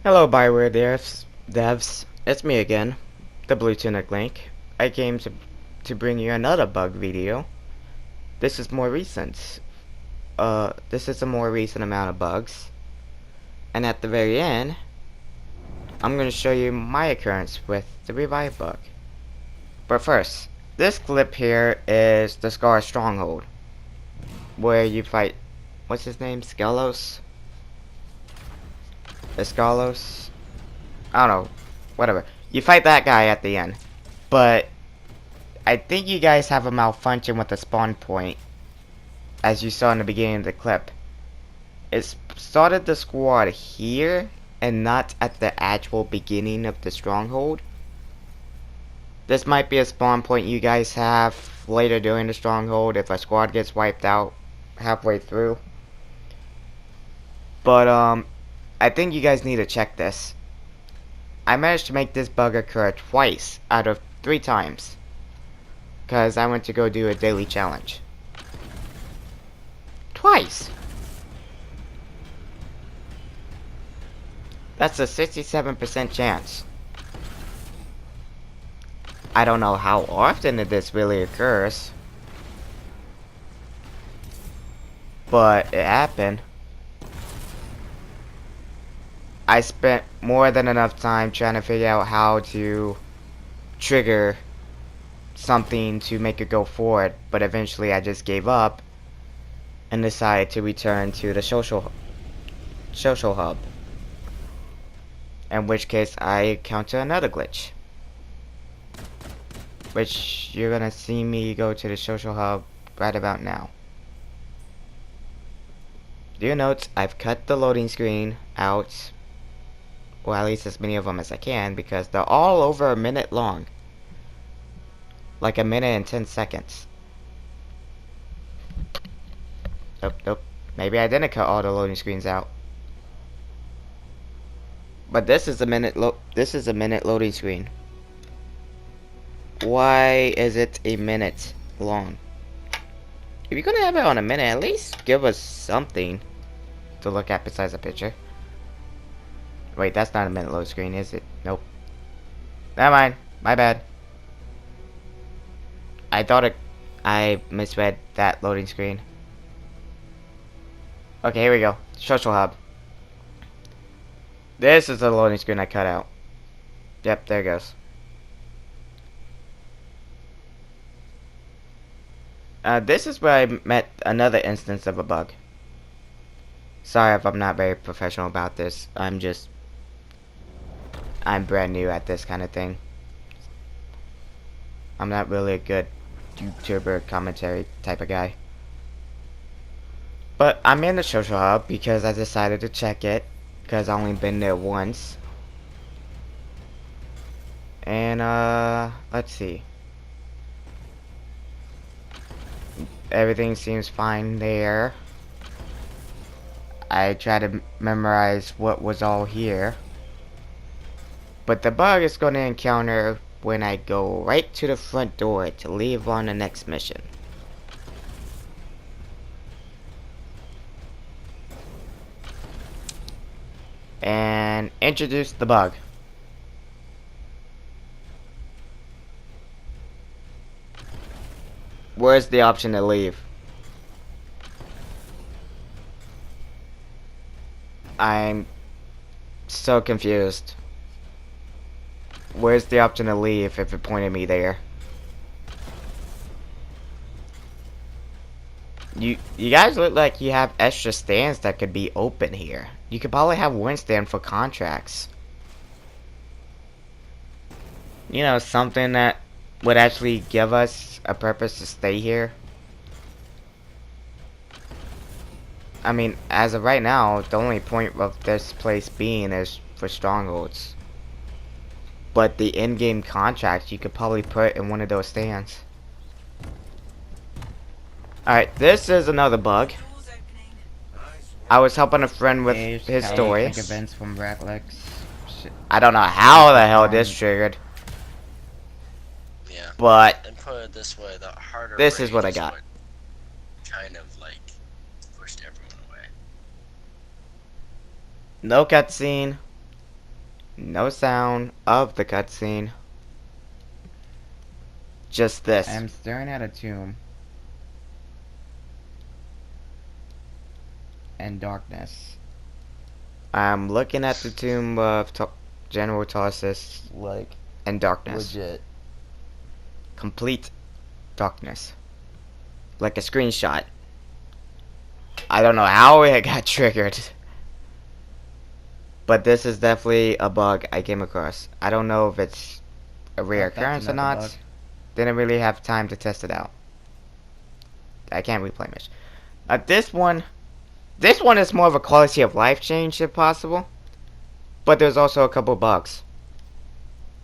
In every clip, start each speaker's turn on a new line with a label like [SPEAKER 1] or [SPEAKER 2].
[SPEAKER 1] Hello, Bioware devs. It's me again, the Blue Tunic Link. I came to bring you another bug video. This is more recent. This is a more recent amount of bugs. And at the very end, I'm going to show you my occurrence with the revive bug. But first, this clip here is the Scar Stronghold, where you fight, what's his name, Skelos? Escalos? I don't know, whatever. You fight that guy at the end. But I think you guys have a malfunction with the spawn point, as you saw in the beginning of the clip. It started the squad here and not at the actual beginning of the stronghold. This might be a spawn point you guys have later during the stronghold if a squad gets wiped out halfway through. But I think you guys need to check this. I managed to make this bug occur twice out of 3 times, because I went to go do a daily challenge. Twice! That's a 67% chance. I don't know how often this really occurs, but it happened. I spent more than enough time trying to figure out how to trigger something to make it go forward, but eventually I just gave up and decided to return to the social hub, in which case I encounter another glitch, which you're gonna see me go to the social hub right about now. Do you note I've cut the loading screen out, or at least as many of them as I can, because they're all over a minute long, like a minute and 10 seconds. Nope. Maybe I didn't cut all the loading screens out. But this is a minute loading screen. Why is it a minute long? If you're gonna have it on a minute, at least give us something to look at besides a picture. Wait, that's not a minute load screen, is it? Nope. Never mind. My bad. I misread that loading screen. Okay, here we go. Social hub. This is the loading screen I cut out. Yep, there it goes. This is where I met another instance of a bug. Sorry if I'm not very professional about this. I'm brand new at this kind of thing. I'm not really a good YouTuber commentary type of guy. But I'm in the social hub because I decided to check it, because I've only been there once. And let's see. Everything seems fine there. I try to memorize what was all here. But the bug is going to encounter when I go right to the front door to leave on the next mission. And introduce the bug. Where's the option to leave? I'm so confused. Where's the option to leave if it pointed me there? You guys look like you have extra stands that could be open here. You could probably have one stand for contracts. You know, something that would actually give us a purpose to stay here. I mean, as of right now, the only point of this place being is for strongholds. But the in-game contracts you could probably put in one of those stands. Alright, this is another bug. I was helping a friend with his story.
[SPEAKER 2] Events from
[SPEAKER 1] I don't know how the hell this triggered.
[SPEAKER 3] Yeah.
[SPEAKER 1] But
[SPEAKER 3] And put it this way, the harder
[SPEAKER 1] this is what I
[SPEAKER 3] raid
[SPEAKER 1] got.
[SPEAKER 3] what kind of like pushed everyone away.
[SPEAKER 1] No cutscene, No sound of the cutscene. Just this.
[SPEAKER 2] I am staring at a tomb. And darkness.
[SPEAKER 1] I'm looking at the tomb of General Tarsus
[SPEAKER 2] Like,
[SPEAKER 1] and darkness.
[SPEAKER 2] legit.
[SPEAKER 1] Complete darkness. Like a screenshot. I don't know how it got triggered. But this is definitely a bug I came across. I don't know if it's a rare occurrence or
[SPEAKER 2] another
[SPEAKER 1] not.
[SPEAKER 2] bug.
[SPEAKER 1] Didn't really have time to test it out. I can't replay much. This one is more of a quality of life change if possible. But there's also a couple bugs.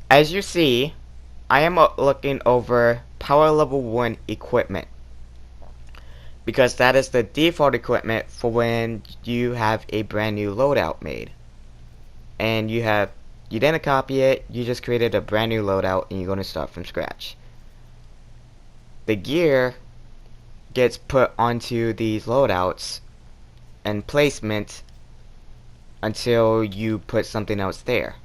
[SPEAKER 1] As you see, I am looking over power level 1 equipment. Because that is the default equipment for when you have a brand new loadout made. And you didn't copy it, you just created a brand new loadout and you're going to start from scratch. The gear gets put onto these loadouts and placement until you put something else there.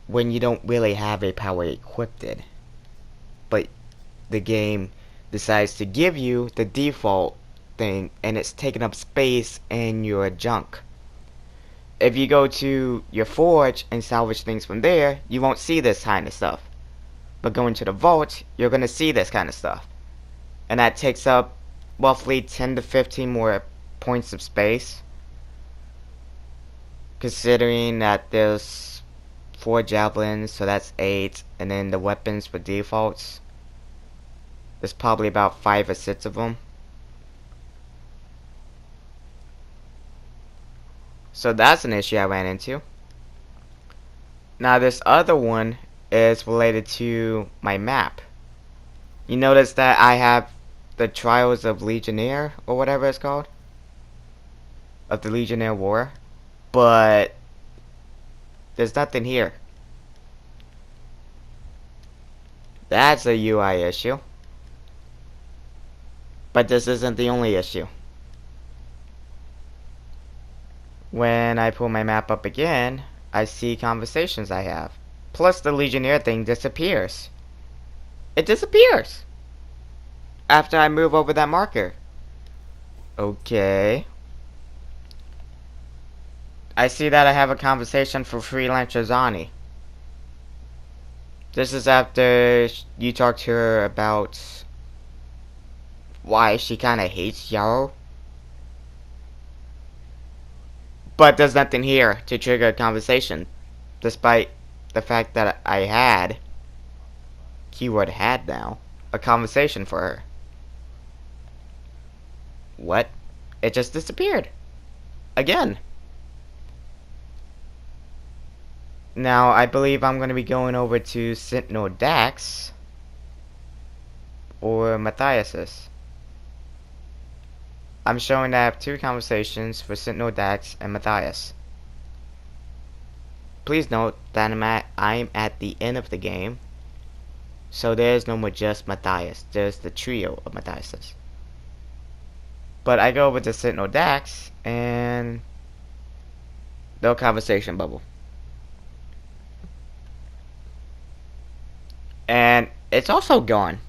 [SPEAKER 1] When you don't really have a power equipped, but the game decides to give you the default thing and it's taking up space in your junk. If you go to your forge and salvage things from there, you won't see this kind of stuff. But going to the vault, you're going to see this kind of stuff. And that takes up roughly 10 to 15 more points of space. Considering that there's 4 javelins, so that's 8. And then the weapons for defaults, there's probably about 5 or 6 of them. So that's an issue I ran into. Now this other one is related to my map. You notice that I have the Trials of Legionnaire, or whatever it's called. Of the Legionnaire War. But there's nothing here. That's a UI issue. But this isn't the only issue. When I pull my map up again, I see conversations I have. Plus the Legionnaire thing disappears. It disappears after I move over that marker. Okay. I see that I have a conversation for Freelancer Zani. This is after you talk to her about why she kinda hates Yarrow. But there's nothing here to trigger a conversation, despite the fact that I had, keyword had now, a conversation for her. What? It just disappeared. Again. Now, I believe I'm going to be going over to Sentinel Dax, or Matthias's. I'm showing that I have 2 conversations for Sentinel Dax and Matthias. Please note that I'm at the end of the game, so there's no more just Matthias. There's the trio of Matthiases. But I go over to Sentinel Dax, and no conversation bubble. And it's also gone.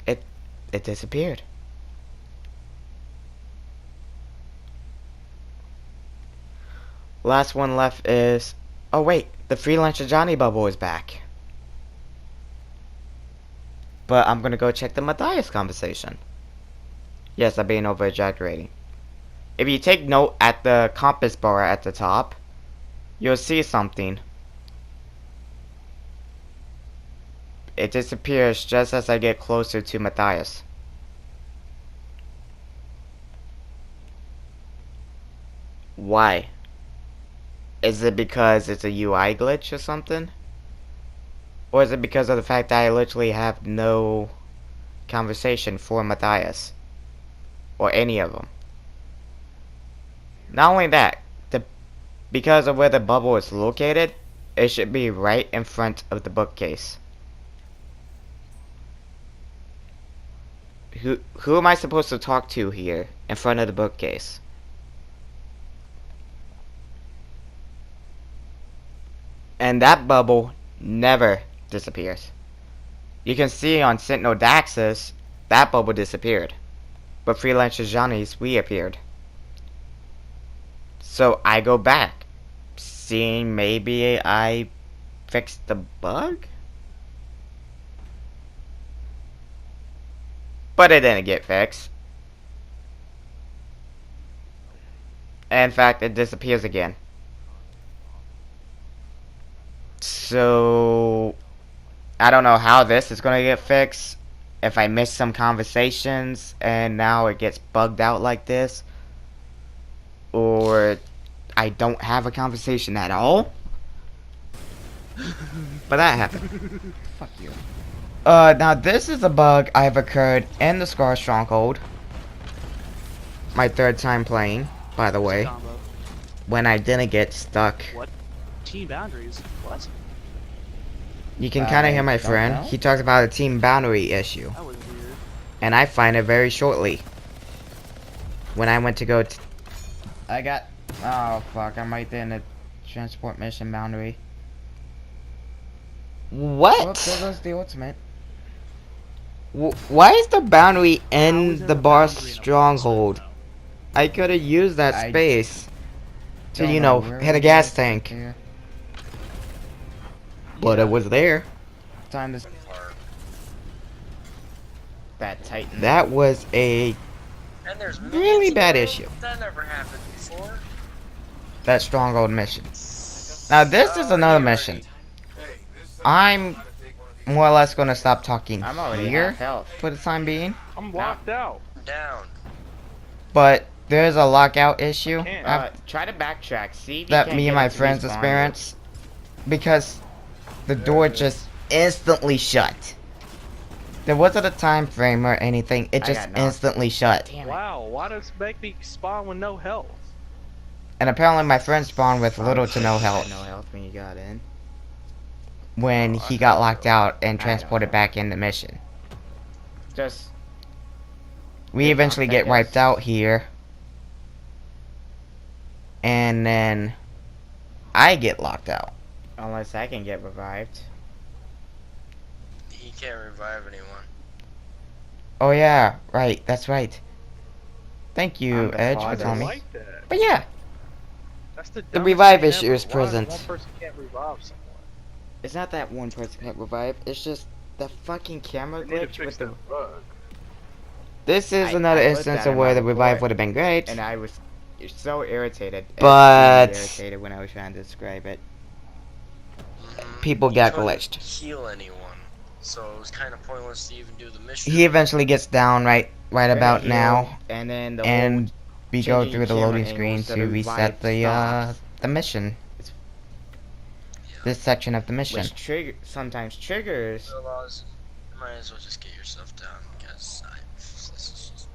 [SPEAKER 1] It disappeared. Last one left is... Oh wait, the Freelancer Johnny bubble is back. But I'm gonna go check the Matthias conversation. Yes, I'm being over-exaggerating. If you take note at the compass bar at the top, you'll see something. It disappears just as I get closer to Matthias. Why? Is it because it's a UI glitch or something? Or is it because of the fact that I literally have no conversation for Matthias? Or any of them? Not only that, because of where the bubble is located, it should be right in front of the bookcase. Who am I supposed to talk to here in front of the bookcase? And that bubble never disappears. You can see on Sentinel Daxus, that bubble disappeared. But Freelancer Johnny's reappeared. So I go back, seeing maybe I fixed the bug? But it didn't get fixed. In fact, it disappears again. So I don't know how this is gonna get fixed. If I miss some conversations and now it gets bugged out like this, or I don't have a conversation at all. But that happened.
[SPEAKER 2] Fuck you.
[SPEAKER 1] Now this is a bug I've occurred in the Scar Stronghold. My third time playing, by the way.
[SPEAKER 4] Combo.
[SPEAKER 1] When I didn't get stuck.
[SPEAKER 4] What? Team boundaries? What?
[SPEAKER 1] You can kind of hear my
[SPEAKER 2] don't
[SPEAKER 1] friend.
[SPEAKER 2] know.
[SPEAKER 1] He talked about a team boundary issue.
[SPEAKER 4] That was weird.
[SPEAKER 1] And I find it very shortly. When I went to go to...
[SPEAKER 2] I got. Oh fuck! I'm right there in the transport mission boundary.
[SPEAKER 1] What?
[SPEAKER 2] Whoops, there goes the ultimate.
[SPEAKER 1] Why is the boundary
[SPEAKER 4] How
[SPEAKER 1] in
[SPEAKER 4] is there
[SPEAKER 1] the
[SPEAKER 4] a
[SPEAKER 1] bar
[SPEAKER 4] boundary in a
[SPEAKER 1] stronghold?
[SPEAKER 4] boss
[SPEAKER 1] I could have used that
[SPEAKER 2] I
[SPEAKER 1] space to,
[SPEAKER 2] Don't
[SPEAKER 1] you know,
[SPEAKER 2] where
[SPEAKER 1] hit a
[SPEAKER 2] it
[SPEAKER 1] gas
[SPEAKER 2] is
[SPEAKER 1] tank.
[SPEAKER 2] there.
[SPEAKER 1] But it was there.
[SPEAKER 2] Time to.
[SPEAKER 3] Part.
[SPEAKER 2] That Titan.
[SPEAKER 1] That was a
[SPEAKER 3] And there's
[SPEAKER 1] really
[SPEAKER 3] millions of
[SPEAKER 1] bad
[SPEAKER 3] them.
[SPEAKER 1] issue.
[SPEAKER 3] That never happened before.
[SPEAKER 1] That stronghold mission. Now this is another mission. I'm more or less gonna stop talking
[SPEAKER 2] I'm already
[SPEAKER 1] here
[SPEAKER 2] half health.
[SPEAKER 1] for the time being.
[SPEAKER 4] I'm locked out.
[SPEAKER 3] Down.
[SPEAKER 1] But there's a lockout issue
[SPEAKER 4] Can't.
[SPEAKER 2] Try to backtrack. See if you
[SPEAKER 1] that
[SPEAKER 2] can't
[SPEAKER 1] me
[SPEAKER 2] get
[SPEAKER 1] and my
[SPEAKER 2] it to
[SPEAKER 1] friends
[SPEAKER 2] respawn.
[SPEAKER 1] experience because the door just instantly shut. There wasn't a time frame or anything. It
[SPEAKER 2] I
[SPEAKER 1] just
[SPEAKER 2] got knocked.
[SPEAKER 1] instantly shut.
[SPEAKER 2] Damn it.
[SPEAKER 4] Wow, why does it make me spawn with no health?
[SPEAKER 1] And apparently my friend spawned with little to no
[SPEAKER 2] You had
[SPEAKER 1] health
[SPEAKER 2] No health when you got in.
[SPEAKER 1] when
[SPEAKER 2] Oh, I
[SPEAKER 1] he got
[SPEAKER 2] thought
[SPEAKER 1] locked
[SPEAKER 2] so.
[SPEAKER 1] out and
[SPEAKER 2] I
[SPEAKER 1] transported
[SPEAKER 2] don't know.
[SPEAKER 1] back in the mission.
[SPEAKER 2] Just.
[SPEAKER 1] We
[SPEAKER 2] Good
[SPEAKER 1] eventually
[SPEAKER 2] luck, I
[SPEAKER 1] get
[SPEAKER 2] guess.
[SPEAKER 1] wiped out here. And then I get locked out.
[SPEAKER 2] Unless I can get revived.
[SPEAKER 3] He can't revive anyone.
[SPEAKER 1] Oh yeah, right, that's right. Thank you,
[SPEAKER 2] I'm the
[SPEAKER 1] Edge, for
[SPEAKER 2] father.
[SPEAKER 1] telling me.
[SPEAKER 4] Like that.
[SPEAKER 1] But yeah,
[SPEAKER 4] That's the
[SPEAKER 1] The
[SPEAKER 4] dumbest
[SPEAKER 1] revive
[SPEAKER 4] thing
[SPEAKER 1] issue
[SPEAKER 4] ever.
[SPEAKER 1] is
[SPEAKER 4] Why
[SPEAKER 1] present.
[SPEAKER 4] One person can't revive someone.
[SPEAKER 2] It's not that one person can't revive. It's just the fucking camera
[SPEAKER 4] They need to
[SPEAKER 2] glitch
[SPEAKER 4] fix
[SPEAKER 2] with the.
[SPEAKER 4] that bug.
[SPEAKER 1] this is
[SPEAKER 2] I
[SPEAKER 1] another
[SPEAKER 2] put
[SPEAKER 1] instance
[SPEAKER 2] that
[SPEAKER 1] of
[SPEAKER 2] in
[SPEAKER 1] where
[SPEAKER 2] my
[SPEAKER 1] the revive
[SPEAKER 2] report.
[SPEAKER 1] would have been great.
[SPEAKER 2] And I was so irritated.
[SPEAKER 1] But-
[SPEAKER 2] Extremely irritated when I was trying to describe it.
[SPEAKER 1] People
[SPEAKER 3] He
[SPEAKER 1] got
[SPEAKER 3] couldn't
[SPEAKER 1] glitched.
[SPEAKER 3] heal anyone, so it was kind of pointless to even do the mission.
[SPEAKER 1] He eventually gets down right about
[SPEAKER 2] Heal,
[SPEAKER 1] now,
[SPEAKER 2] And then the
[SPEAKER 1] and we go
[SPEAKER 2] changing
[SPEAKER 1] through the
[SPEAKER 2] camera
[SPEAKER 1] loading
[SPEAKER 2] angle
[SPEAKER 1] screen
[SPEAKER 2] so
[SPEAKER 1] to
[SPEAKER 2] the
[SPEAKER 1] reset
[SPEAKER 2] revive
[SPEAKER 1] the mission.
[SPEAKER 3] Yeah.
[SPEAKER 1] This section of the
[SPEAKER 2] whole,
[SPEAKER 1] mission.
[SPEAKER 2] which sometimes triggers.
[SPEAKER 3] Otherwise, you might as well just get yourself down because this is just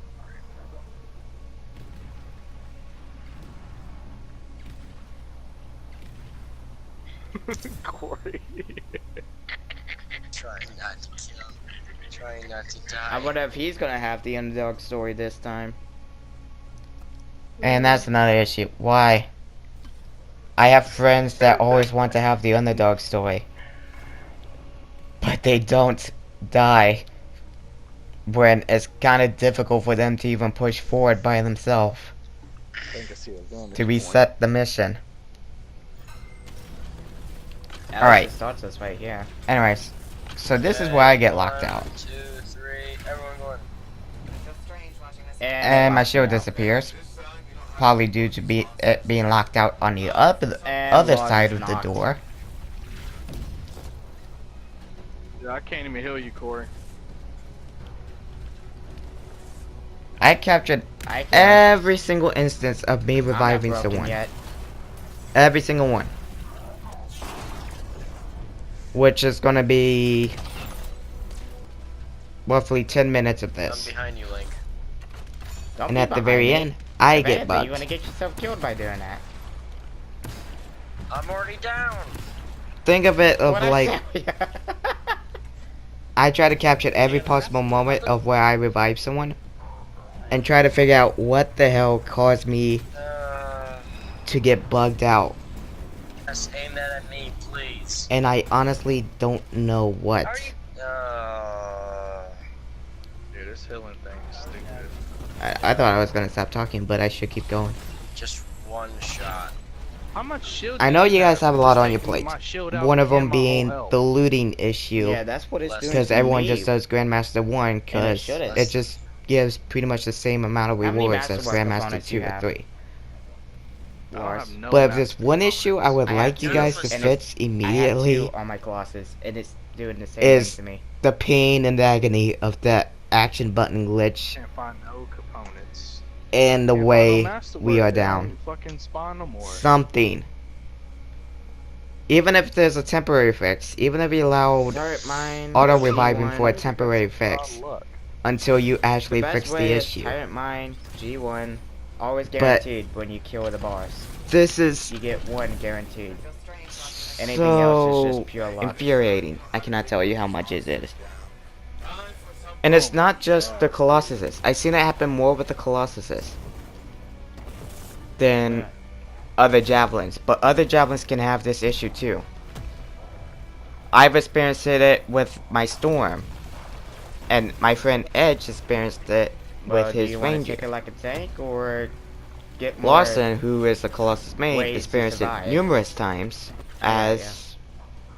[SPEAKER 4] Corey.
[SPEAKER 3] trying not to kill, trying not to die.
[SPEAKER 2] I wonder if he's gonna have the underdog story this time.
[SPEAKER 1] And that's another issue. Why? I have friends that always want to have the underdog story. But they don't die when it's kind of difficult for them to even push forward by themselves
[SPEAKER 4] I think I see it going this
[SPEAKER 1] to
[SPEAKER 4] point.
[SPEAKER 1] reset the mission.
[SPEAKER 2] Alex
[SPEAKER 1] Alright.
[SPEAKER 2] starts us right here.
[SPEAKER 1] Anyways, so this is where I get locked out.
[SPEAKER 3] 1, 2, 3, everyone going.
[SPEAKER 1] And my shield disappears. Probably due to it being locked out on the other
[SPEAKER 2] And
[SPEAKER 1] side of the
[SPEAKER 2] knocked.
[SPEAKER 1] door.
[SPEAKER 4] Yeah, I can't even heal you, Corey.
[SPEAKER 1] I captured
[SPEAKER 2] I can't.
[SPEAKER 1] every single instance of me
[SPEAKER 2] I'm not
[SPEAKER 1] reviving
[SPEAKER 2] broken
[SPEAKER 1] someone.
[SPEAKER 2] yet.
[SPEAKER 1] Every single one. Which is gonna be roughly 10 minutes of
[SPEAKER 3] I'm
[SPEAKER 1] this.
[SPEAKER 3] behind you, Link.
[SPEAKER 2] Don't
[SPEAKER 1] And
[SPEAKER 2] be
[SPEAKER 1] at the
[SPEAKER 2] behind
[SPEAKER 1] very
[SPEAKER 2] me.
[SPEAKER 1] end, I
[SPEAKER 2] If
[SPEAKER 1] get
[SPEAKER 2] anything,
[SPEAKER 1] bugged.
[SPEAKER 2] You're gonna get yourself killed by doing that.
[SPEAKER 3] I'm already down.
[SPEAKER 1] Think of it of
[SPEAKER 2] What I
[SPEAKER 1] like,
[SPEAKER 2] said.
[SPEAKER 1] I try to capture every possible moment of where I revive someone. And try to figure out what the hell caused me to get bugged out.
[SPEAKER 3] Yes, aim that at me, please.
[SPEAKER 1] and I honestly don't know what.
[SPEAKER 3] How are you?
[SPEAKER 4] Dude, this healing thing is stupid.
[SPEAKER 1] I thought I was gonna stop talking, but I should keep going.
[SPEAKER 3] Just one shot.
[SPEAKER 4] How much shield?
[SPEAKER 1] I
[SPEAKER 4] do
[SPEAKER 1] know you guys have a
[SPEAKER 4] This
[SPEAKER 1] lot on
[SPEAKER 4] thing
[SPEAKER 1] your
[SPEAKER 4] blew
[SPEAKER 1] plate.
[SPEAKER 4] my shield out
[SPEAKER 1] One of
[SPEAKER 4] and
[SPEAKER 1] them
[SPEAKER 4] my whole
[SPEAKER 1] being
[SPEAKER 4] health.
[SPEAKER 1] the looting issue.
[SPEAKER 2] Yeah, that's what it's doing.
[SPEAKER 1] Because
[SPEAKER 2] to
[SPEAKER 1] everyone
[SPEAKER 2] me.
[SPEAKER 1] just does Grandmaster 1 because
[SPEAKER 2] shouldn't.
[SPEAKER 1] it just gives pretty much the same amount of
[SPEAKER 2] How many
[SPEAKER 1] rewards as
[SPEAKER 2] Masterwork
[SPEAKER 1] Grandmaster
[SPEAKER 2] components
[SPEAKER 1] 2
[SPEAKER 2] you
[SPEAKER 1] or
[SPEAKER 2] have?
[SPEAKER 1] 3.
[SPEAKER 4] I don't have no
[SPEAKER 1] But if
[SPEAKER 4] master
[SPEAKER 1] there's one issue I would
[SPEAKER 2] I have
[SPEAKER 1] like you
[SPEAKER 2] two,
[SPEAKER 1] guys to
[SPEAKER 3] and
[SPEAKER 1] fix
[SPEAKER 2] I have
[SPEAKER 1] immediately
[SPEAKER 2] 2 on my Colossus, and it's doing the same
[SPEAKER 1] is
[SPEAKER 2] thing to me.
[SPEAKER 1] the pain and agony of that action button glitch
[SPEAKER 4] Can't find no components.
[SPEAKER 1] and the
[SPEAKER 4] Can't find no
[SPEAKER 1] way
[SPEAKER 4] masterwork.
[SPEAKER 1] we are
[SPEAKER 4] They
[SPEAKER 1] down.
[SPEAKER 4] don't fucking spawn no more.
[SPEAKER 1] Something. Even if there's a temporary fix, even if you allowed
[SPEAKER 2] Turret mine.
[SPEAKER 1] auto reviving
[SPEAKER 2] G1.
[SPEAKER 1] for a temporary fix
[SPEAKER 4] Luck.
[SPEAKER 1] until you
[SPEAKER 2] The
[SPEAKER 1] actually
[SPEAKER 2] best
[SPEAKER 1] fix the
[SPEAKER 2] way is
[SPEAKER 1] issue.
[SPEAKER 2] Tyrant mine, G1, always guaranteed when you kill the boss.
[SPEAKER 1] This is
[SPEAKER 2] You get 1 guaranteed. Anything else is
[SPEAKER 1] so
[SPEAKER 2] just pure luck.
[SPEAKER 1] infuriating. I cannot tell you how much it is. And it's not just the Colossuses. I've seen it happen more with the Colossuses than other javelins. But other javelins can have this issue too. I've experienced it with my Storm. And my friend Edge experienced it
[SPEAKER 2] Well,
[SPEAKER 1] with
[SPEAKER 2] do
[SPEAKER 1] his
[SPEAKER 2] you want to
[SPEAKER 1] Ranger.
[SPEAKER 2] take it like a tank or get more?
[SPEAKER 1] Lawson, who is the Colossus main,
[SPEAKER 2] ways to
[SPEAKER 1] experienced it
[SPEAKER 2] survive.
[SPEAKER 1] numerous times
[SPEAKER 2] Yeah,
[SPEAKER 1] as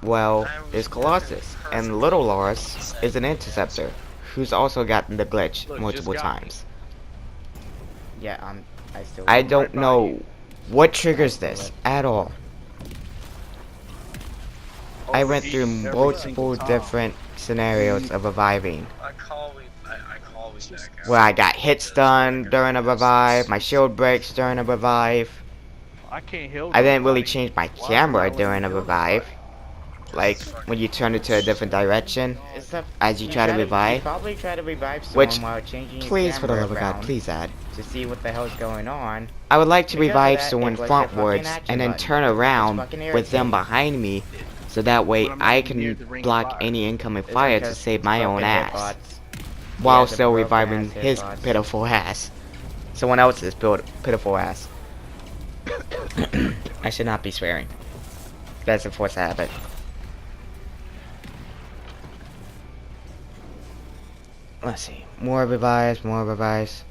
[SPEAKER 1] well is Colossus. And Little Lars is an Interceptor, who's also gotten the glitch
[SPEAKER 4] Look,
[SPEAKER 1] multiple
[SPEAKER 4] just got me.
[SPEAKER 1] times.
[SPEAKER 2] Yeah, I still.
[SPEAKER 1] I
[SPEAKER 4] right
[SPEAKER 1] don't
[SPEAKER 4] by
[SPEAKER 1] know
[SPEAKER 4] you.
[SPEAKER 1] what triggers this at all. I went through
[SPEAKER 4] Overheat every
[SPEAKER 1] multiple
[SPEAKER 4] single time.
[SPEAKER 1] different scenarios of reviving.
[SPEAKER 3] I call we back out.
[SPEAKER 1] Where I got hit stun during a revive, my shield breaks during a revive.
[SPEAKER 4] I can't heal.
[SPEAKER 1] I didn't really
[SPEAKER 4] nobody.
[SPEAKER 1] change my
[SPEAKER 4] Why
[SPEAKER 1] camera
[SPEAKER 4] would I
[SPEAKER 1] during a
[SPEAKER 4] heal
[SPEAKER 1] revive.
[SPEAKER 4] nobody?
[SPEAKER 1] Like when you turn it to a different direction
[SPEAKER 2] Except
[SPEAKER 1] as you try to
[SPEAKER 2] You
[SPEAKER 1] revive.
[SPEAKER 2] probably try to revive someone
[SPEAKER 1] Which,
[SPEAKER 2] while changing your
[SPEAKER 1] Please, for the
[SPEAKER 2] camera
[SPEAKER 1] love of God,
[SPEAKER 2] around
[SPEAKER 1] please add.
[SPEAKER 2] to see what the hell's going on.
[SPEAKER 1] I would like to
[SPEAKER 2] Because of
[SPEAKER 1] revive
[SPEAKER 2] that,
[SPEAKER 1] someone
[SPEAKER 2] it was your fucking
[SPEAKER 1] frontwards
[SPEAKER 2] action
[SPEAKER 1] and then
[SPEAKER 2] button.
[SPEAKER 1] turn
[SPEAKER 2] It's
[SPEAKER 1] around
[SPEAKER 2] fucking
[SPEAKER 1] with them
[SPEAKER 2] irritating.
[SPEAKER 1] behind me, so that way
[SPEAKER 4] When I'm
[SPEAKER 1] I
[SPEAKER 4] not near the
[SPEAKER 1] can
[SPEAKER 4] ring of
[SPEAKER 1] block
[SPEAKER 4] fire.
[SPEAKER 1] any incoming
[SPEAKER 2] It's
[SPEAKER 1] fire to
[SPEAKER 2] because
[SPEAKER 1] save my own
[SPEAKER 2] broken
[SPEAKER 1] ass,
[SPEAKER 2] hitbots.
[SPEAKER 1] while
[SPEAKER 2] Yeah, the
[SPEAKER 1] still
[SPEAKER 2] broken
[SPEAKER 1] reviving
[SPEAKER 2] ass
[SPEAKER 1] his
[SPEAKER 2] hitbots.
[SPEAKER 1] pitiful ass. Someone else's pitiful ass. I should not be swearing. That's a forced habit. Let's see. More revives, more revives.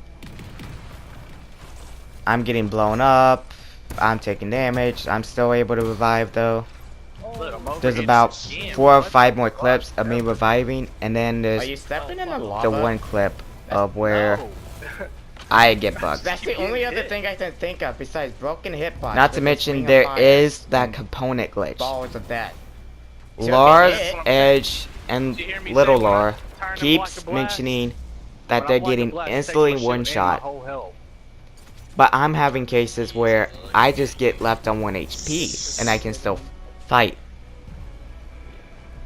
[SPEAKER 1] I'm getting blown up. I'm taking damage. I'm still able to revive though.
[SPEAKER 4] Look, I'm over
[SPEAKER 1] There's
[SPEAKER 4] here
[SPEAKER 1] about
[SPEAKER 4] again.
[SPEAKER 1] 4 or
[SPEAKER 4] What
[SPEAKER 1] 5
[SPEAKER 4] the
[SPEAKER 1] more
[SPEAKER 4] fuck?
[SPEAKER 1] clips of me reviving, and then
[SPEAKER 2] Are
[SPEAKER 1] there's
[SPEAKER 2] you stepping in the
[SPEAKER 1] the
[SPEAKER 2] lava?
[SPEAKER 1] one clip of where
[SPEAKER 4] No.
[SPEAKER 1] I get bugged.
[SPEAKER 2] That's the only other thing I can think of besides broken hitbots.
[SPEAKER 1] Not to
[SPEAKER 2] with the
[SPEAKER 1] mention
[SPEAKER 2] ring of
[SPEAKER 1] there
[SPEAKER 2] fire
[SPEAKER 1] is that
[SPEAKER 2] and
[SPEAKER 1] component glitch.
[SPEAKER 2] balls of that.
[SPEAKER 1] Lars,
[SPEAKER 2] hit.
[SPEAKER 1] Edge, and
[SPEAKER 4] Did you hear me
[SPEAKER 1] Little
[SPEAKER 4] say when I
[SPEAKER 1] Lar
[SPEAKER 4] turn and block
[SPEAKER 1] keeps
[SPEAKER 4] the blast?
[SPEAKER 1] mentioning that
[SPEAKER 4] When
[SPEAKER 1] they're
[SPEAKER 4] I block the
[SPEAKER 1] getting
[SPEAKER 4] blast, it takes
[SPEAKER 1] instantly
[SPEAKER 4] my shield
[SPEAKER 1] one
[SPEAKER 4] and my
[SPEAKER 1] shot,
[SPEAKER 4] whole health.
[SPEAKER 1] but I'm having cases where I just get left on 1 HP and I can still fight.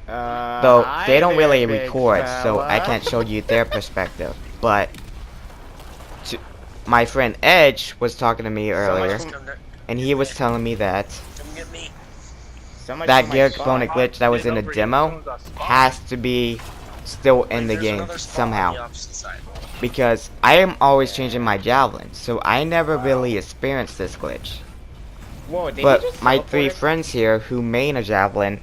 [SPEAKER 1] Though they don't really record, so I can't show you their perspective. But my friend Edge was talking to me earlier, and he was telling me that
[SPEAKER 3] Come get me.
[SPEAKER 1] that gear component glitch that was in the demo has to be still in the
[SPEAKER 3] There's
[SPEAKER 1] game
[SPEAKER 3] another spawn on the
[SPEAKER 1] somehow,
[SPEAKER 3] opposite side.
[SPEAKER 1] because I am always changing my javelin, so I never really experienced this glitch.
[SPEAKER 2] Whoa, did
[SPEAKER 1] But
[SPEAKER 2] he just
[SPEAKER 1] my
[SPEAKER 2] teleport
[SPEAKER 1] 3
[SPEAKER 2] it?
[SPEAKER 1] friends here who main a javelin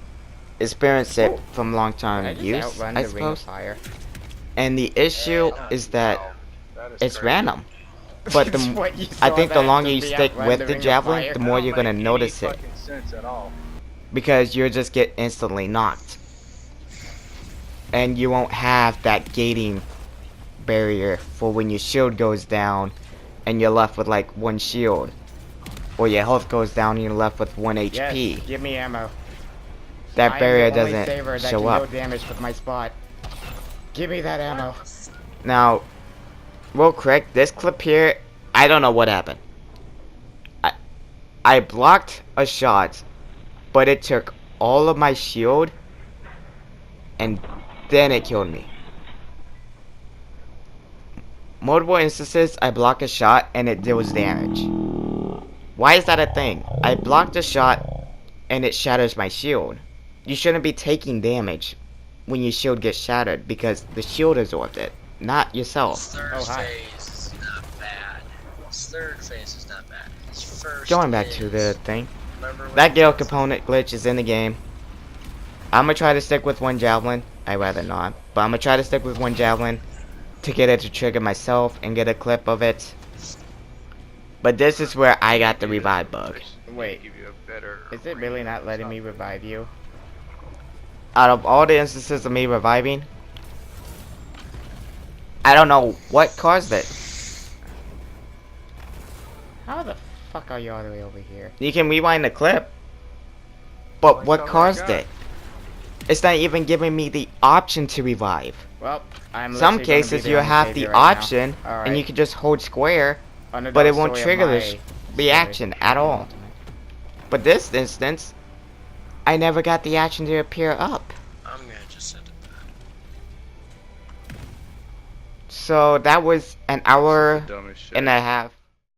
[SPEAKER 1] experienced it from
[SPEAKER 2] Did
[SPEAKER 1] long-term
[SPEAKER 2] I just
[SPEAKER 1] use,
[SPEAKER 2] outrun
[SPEAKER 1] I
[SPEAKER 2] the ring of
[SPEAKER 1] suppose.
[SPEAKER 2] fire?
[SPEAKER 1] And the issue
[SPEAKER 3] Yeah,
[SPEAKER 1] is that
[SPEAKER 4] That is
[SPEAKER 1] it's
[SPEAKER 4] crazy.
[SPEAKER 1] random. But
[SPEAKER 2] That's what you
[SPEAKER 1] I
[SPEAKER 2] saw
[SPEAKER 1] think the
[SPEAKER 2] that
[SPEAKER 1] longer
[SPEAKER 2] to
[SPEAKER 1] you
[SPEAKER 2] be
[SPEAKER 1] stick
[SPEAKER 2] outrun
[SPEAKER 1] with
[SPEAKER 2] the
[SPEAKER 1] the
[SPEAKER 2] ring of
[SPEAKER 1] javelin,
[SPEAKER 2] fire.
[SPEAKER 1] the more
[SPEAKER 4] That
[SPEAKER 1] you're
[SPEAKER 4] don't
[SPEAKER 1] gonna
[SPEAKER 4] make
[SPEAKER 1] notice
[SPEAKER 4] any
[SPEAKER 1] it,
[SPEAKER 4] fucking sense at all.
[SPEAKER 1] because you'll just get instantly knocked, and you won't have that gating barrier for when your shield goes down and you're left with like 1 shield, or your health goes down and you're left with 1 HP.
[SPEAKER 2] Yes, give me ammo.
[SPEAKER 1] That
[SPEAKER 2] I am
[SPEAKER 1] barrier
[SPEAKER 2] the only
[SPEAKER 1] doesn't
[SPEAKER 2] saver that
[SPEAKER 1] show
[SPEAKER 2] can
[SPEAKER 1] up.
[SPEAKER 2] deal damage with my spot. Give me that ammo.
[SPEAKER 1] Now, real quick, this clip here, I don't know what happened. I blocked a shot, but it took all of my shield, and then it killed me. Multiple instances, I block a shot, and it deals damage. Why is that a thing? I blocked a shot, and it shatters my shield. You shouldn't be taking damage when your shield gets shattered, because the shield absorbed it, not yourself.
[SPEAKER 3] Third
[SPEAKER 2] Oh, hi.
[SPEAKER 3] phase is not bad. Third phase is not bad. His first
[SPEAKER 1] Going back to the
[SPEAKER 3] is
[SPEAKER 1] thing,
[SPEAKER 3] Remember when
[SPEAKER 1] That
[SPEAKER 3] you
[SPEAKER 1] gale
[SPEAKER 3] got some-
[SPEAKER 1] component glitch is in the game. I'm gonna try to stick with one javelin. I'd rather not. But I'm gonna try to stick with one javelin to get it to trigger myself and get a clip of it. But this is where I got the revive bug.
[SPEAKER 2] Wait,
[SPEAKER 4] Give you a better
[SPEAKER 2] is it really not letting me revive you?
[SPEAKER 1] Out of all the instances of me reviving, I don't know what caused it.
[SPEAKER 2] How the fuck are you all the way over here?
[SPEAKER 1] You can rewind the clip, but what
[SPEAKER 4] That's all I
[SPEAKER 1] caused
[SPEAKER 4] got.
[SPEAKER 1] it? It's not even giving me the option to revive.
[SPEAKER 2] Well, I'm
[SPEAKER 1] Some
[SPEAKER 2] literally gonna be
[SPEAKER 1] cases
[SPEAKER 2] the
[SPEAKER 1] you
[SPEAKER 2] only
[SPEAKER 1] have
[SPEAKER 2] savior
[SPEAKER 1] the
[SPEAKER 2] right now.
[SPEAKER 1] option,
[SPEAKER 2] Alright.
[SPEAKER 1] and you can just hold square,
[SPEAKER 2] Underdog
[SPEAKER 1] but it won't
[SPEAKER 2] story of
[SPEAKER 1] trigger
[SPEAKER 2] my
[SPEAKER 1] this reaction
[SPEAKER 2] story.
[SPEAKER 1] at all. But this instance, I never got the action to appear up.
[SPEAKER 3] I'm gonna just send it back.
[SPEAKER 1] So that was an hour
[SPEAKER 4] Dumbest shit.
[SPEAKER 1] and a half